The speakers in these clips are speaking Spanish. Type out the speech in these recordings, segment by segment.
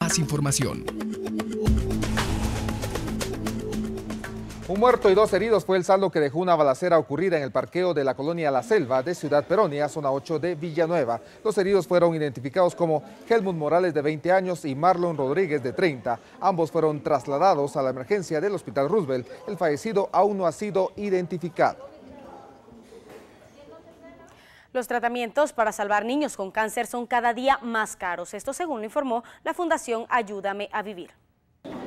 Más información. Un muerto y 2 heridos fue el saldo que dejó una balacera ocurrida en el parqueo de la colonia La Selva de Ciudad Peronia, zona 8 de Villanueva. Los heridos fueron identificados como Helmut Morales, de 20 años, y Marlon Rodríguez, de 30. Ambos fueron trasladados a la emergencia del Hospital Roosevelt. El fallecido aún no ha sido identificado. Los tratamientos para salvar niños con cáncer son cada día más caros. Esto según lo informó la Fundación Ayúdame a Vivir.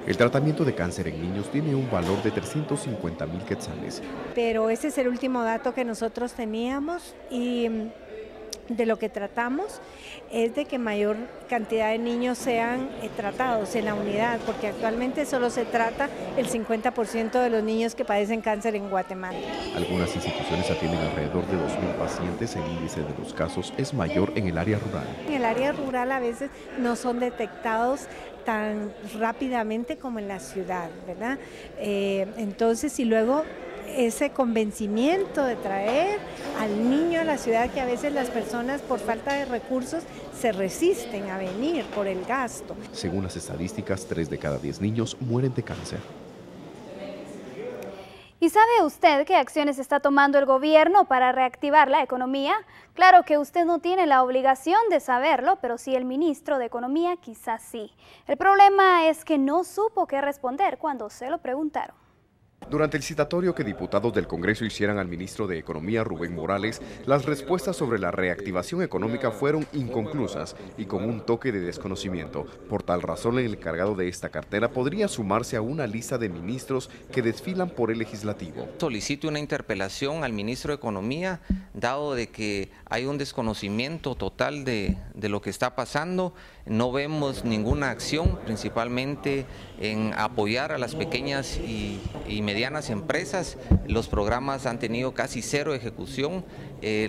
El tratamiento de cáncer en niños tiene un valor de 350.000 quetzales. Pero ese es el último dato que nosotros teníamos y de lo que tratamos es de que mayor cantidad de niños sean tratados en la unidad, porque actualmente solo se trata el 50% de los niños que padecen cáncer en Guatemala. Algunas instituciones atienden alrededor de 2.000 pacientes. El índice de los casos es mayor en el área rural. En el área rural a veces no son detectados tan rápidamente como en la ciudad, ¿verdad? Entonces, y luego ese convencimiento de traer al niño a la ciudad, que a veces las personas por falta de recursos se resisten a venir por el gasto. Según las estadísticas, 3 de cada 10 niños mueren de cáncer. ¿Y sabe usted qué acciones está tomando el gobierno para reactivar la economía? Claro que usted no tiene la obligación de saberlo, pero sí el ministro de Economía quizás sí. El problema es que no supo qué responder cuando se lo preguntaron. Durante el citatorio que diputados del Congreso hicieran al ministro de Economía, Rubén Morales, las respuestas sobre la reactivación económica fueron inconclusas y con un toque de desconocimiento. Por tal razón, el encargado de esta cartera podría sumarse a una lista de ministros que desfilan por el legislativo. Solicito una interpelación al ministro de Economía, dado de que hay un desconocimiento total de lo que está pasando. No vemos ninguna acción, principalmente en apoyar a las pequeñas y medianas empresas. Los programas han tenido casi cero ejecución,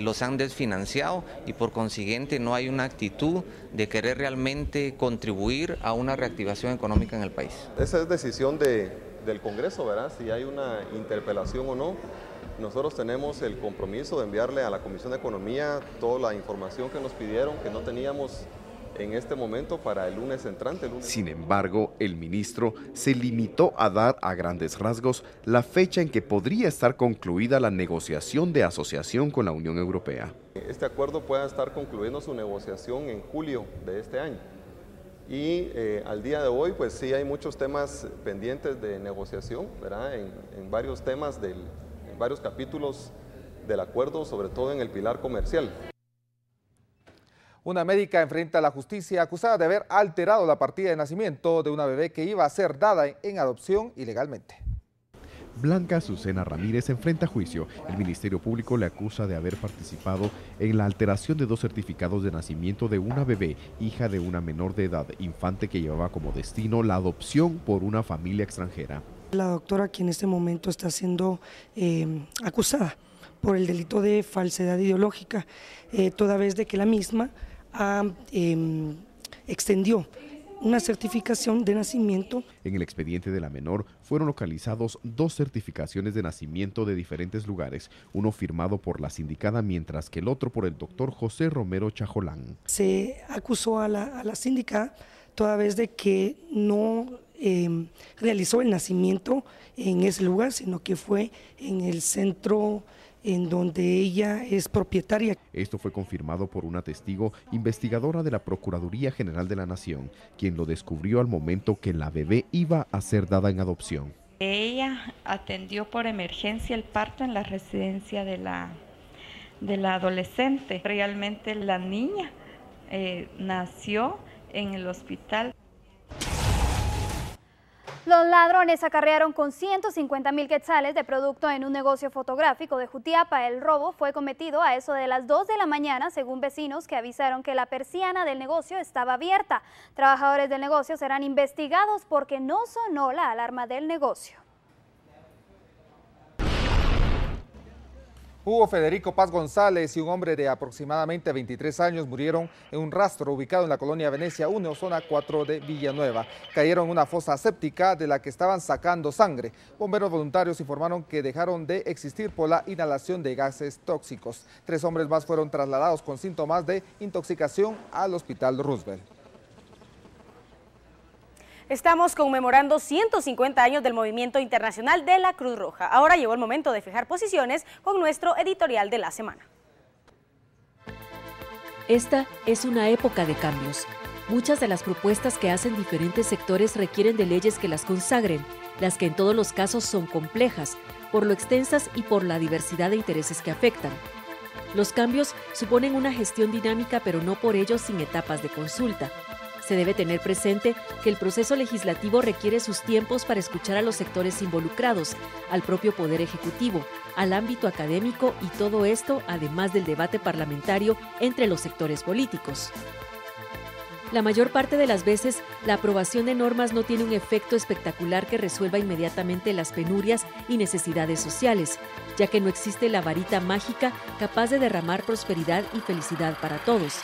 los han desfinanciado y por consiguiente no hay una actitud de querer realmente contribuir a una reactivación económica en el país. Esa es decisión del Congreso, ¿verdad? Si hay una interpelación o no. Nosotros tenemos el compromiso de enviarle a la Comisión de Economía toda la información que nos pidieron, que no teníamos en este momento para el lunes entrante. Sin embargo, el ministro se limitó a dar a grandes rasgos la fecha en que podría estar concluida la negociación de asociación con la Unión Europea. Este acuerdo pueda estar concluyendo su negociación en julio de este año. Y al día de hoy, pues sí hay muchos temas pendientes de negociación, ¿verdad? En varios temas, en varios capítulos del acuerdo, sobre todo en el pilar comercial. Una médica enfrenta a la justicia acusada de haber alterado la partida de nacimiento de una bebé que iba a ser dada en adopción ilegalmente. Blanca Azucena Ramírez enfrenta juicio. El Ministerio Público le acusa de haber participado en la alteración de 2 certificados de nacimiento de una bebé, hija de una menor de edad, infante que llevaba como destino la adopción por una familia extranjera. La doctora, que en este momento está siendo acusada por el delito de falsedad ideológica, toda vez de que la misma extendió una certificación de nacimiento. En el expediente de la menor fueron localizados 2 certificaciones de nacimiento de diferentes lugares, uno firmado por la sindicada, mientras que el otro por el doctor José Romero Chajolán. Se acusó a la sindicada toda vez de que no realizó el nacimiento en ese lugar, sino que fue en el centro en donde ella es propietaria. Esto fue confirmado por una testigo investigadora de la Procuraduría General de la Nación, quien lo descubrió al momento que la bebé iba a ser dada en adopción. Ella atendió por emergencia el parto en la residencia de la adolescente. Realmente la niña nació en el hospital. Los ladrones acarrearon con 150.000 quetzales de producto en un negocio fotográfico de Jutiapa. El robo fue cometido a eso de las 2 de la mañana, según vecinos que avisaron que la persiana del negocio estaba abierta. Trabajadores del negocio serán investigados porque no sonó la alarma del negocio. Hugo Federico Paz González y un hombre de aproximadamente 23 años murieron en un rastro ubicado en la colonia Venecia 1, zona 4 de Villanueva. Cayeron en una fosa séptica de la que estaban sacando sangre. Bomberos voluntarios informaron que dejaron de existir por la inhalación de gases tóxicos. 3 hombres más fueron trasladados con síntomas de intoxicación al Hospital Roosevelt. Estamos conmemorando 150 años del Movimiento Internacional de la Cruz Roja. Ahora llegó el momento de fijar posiciones con nuestro editorial de la semana. Esta es una época de cambios. Muchas de las propuestas que hacen diferentes sectores requieren de leyes que las consagren, las que en todos los casos son complejas, por lo extensas y por la diversidad de intereses que afectan. Los cambios suponen una gestión dinámica, pero no por ello sin etapas de consulta. Se debe tener presente que el proceso legislativo requiere sus tiempos para escuchar a los sectores involucrados, al propio Poder Ejecutivo, al ámbito académico y todo esto además del debate parlamentario entre los sectores políticos. La mayor parte de las veces, la aprobación de normas no tiene un efecto espectacular que resuelva inmediatamente las penurias y necesidades sociales, ya que no existe la varita mágica capaz de derramar prosperidad y felicidad para todos.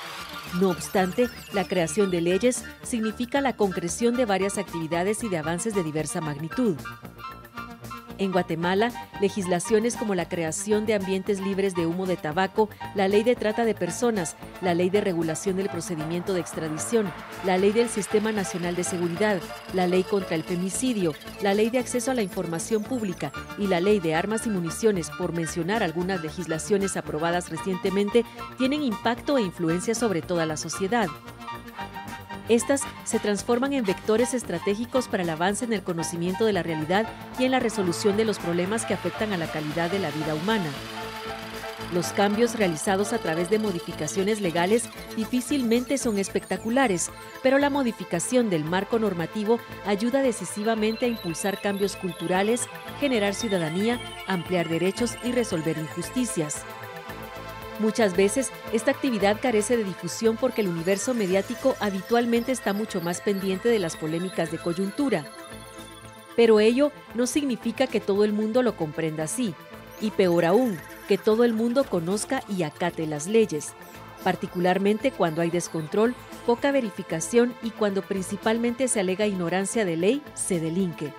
No obstante, la creación de leyes significa la concreción de varias actividades y de avances de diversa magnitud. En Guatemala, legislaciones como la creación de ambientes libres de humo de tabaco, la ley de trata de personas, la ley de regulación del procedimiento de extradición, la ley del Sistema Nacional de Seguridad, la ley contra el femicidio, la ley de acceso a la información pública y la ley de armas y municiones, por mencionar algunas legislaciones aprobadas recientemente, tienen impacto e influencia sobre toda la sociedad. Estas se transforman en vectores estratégicos para el avance en el conocimiento de la realidad y en la resolución de los problemas que afectan a la calidad de la vida humana. Los cambios realizados a través de modificaciones legales difícilmente son espectaculares, pero la modificación del marco normativo ayuda decisivamente a impulsar cambios culturales, generar ciudadanía, ampliar derechos y resolver injusticias. Muchas veces, esta actividad carece de difusión porque el universo mediático habitualmente está mucho más pendiente de las polémicas de coyuntura. Pero ello no significa que todo el mundo lo comprenda así, y peor aún, que todo el mundo conozca y acate las leyes, particularmente cuando hay descontrol, poca verificación y cuando principalmente se alega ignorancia de ley, se delinque.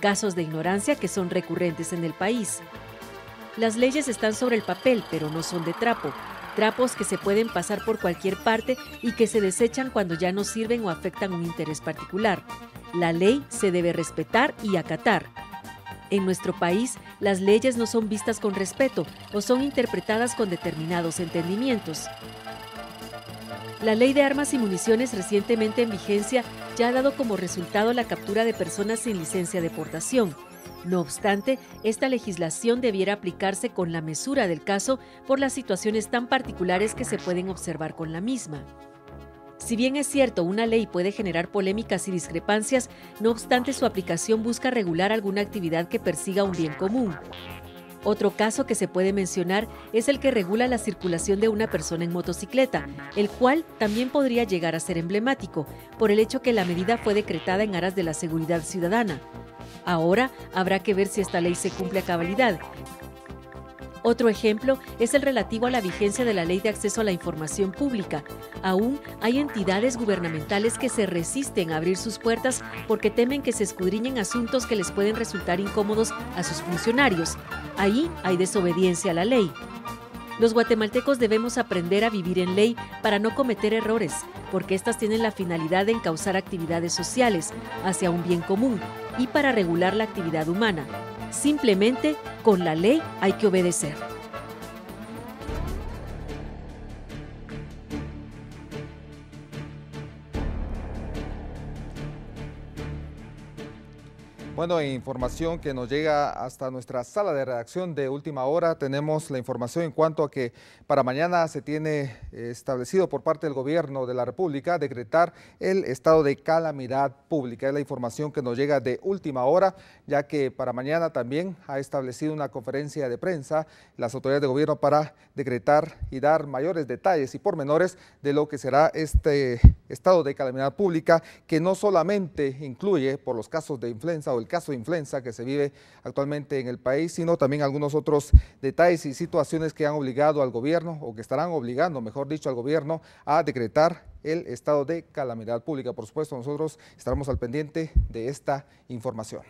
Casos de ignorancia que son recurrentes en el país. Las leyes están sobre el papel, pero no son de trapo. Trapos que se pueden pasar por cualquier parte y que se desechan cuando ya no sirven o afectan un interés particular. La ley se debe respetar y acatar. En nuestro país, las leyes no son vistas con respeto o son interpretadas con determinados entendimientos. La Ley de Armas y Municiones recientemente en vigencia ya ha dado como resultado la captura de personas sin licencia de portación. No obstante, esta legislación debiera aplicarse con la mesura del caso por las situaciones tan particulares que se pueden observar con la misma. Si bien es cierto, una ley puede generar polémicas y discrepancias, no obstante su aplicación busca regular alguna actividad que persiga un bien común. Otro caso que se puede mencionar es el que regula la circulación de una persona en motocicleta, el cual también podría llegar a ser emblemático, por el hecho que la medida fue decretada en aras de la seguridad ciudadana. Ahora habrá que ver si esta ley se cumple a cabalidad. Otro ejemplo es el relativo a la vigencia de la Ley de Acceso a la Información Pública. Aún hay entidades gubernamentales que se resisten a abrir sus puertas porque temen que se escudriñen asuntos que les pueden resultar incómodos a sus funcionarios. Ahí hay desobediencia a la ley. Los guatemaltecos debemos aprender a vivir en ley para no cometer errores, porque estas tienen la finalidad de encauzar actividades sociales hacia un bien común y para regular la actividad humana. Simplemente, con la ley hay que obedecer. Bueno, información que nos llega hasta nuestra sala de redacción de última hora. Tenemos la información en cuanto a que para mañana se tiene establecido por parte del gobierno de la República decretar el estado de calamidad pública. Es la información que nos llega de última hora, ya que para mañana también ha establecido una conferencia de prensa las autoridades de gobierno para decretar y dar mayores detalles y pormenores de lo que será este estado de calamidad pública, que no solamente incluye por los casos de influenza o el caso de influenza que se vive actualmente en el país, sino también algunos otros detalles y situaciones que han obligado al gobierno, o que estarán obligando, mejor dicho, al gobierno a decretar el estado de calamidad pública. Por supuesto, nosotros estaremos al pendiente de esta información.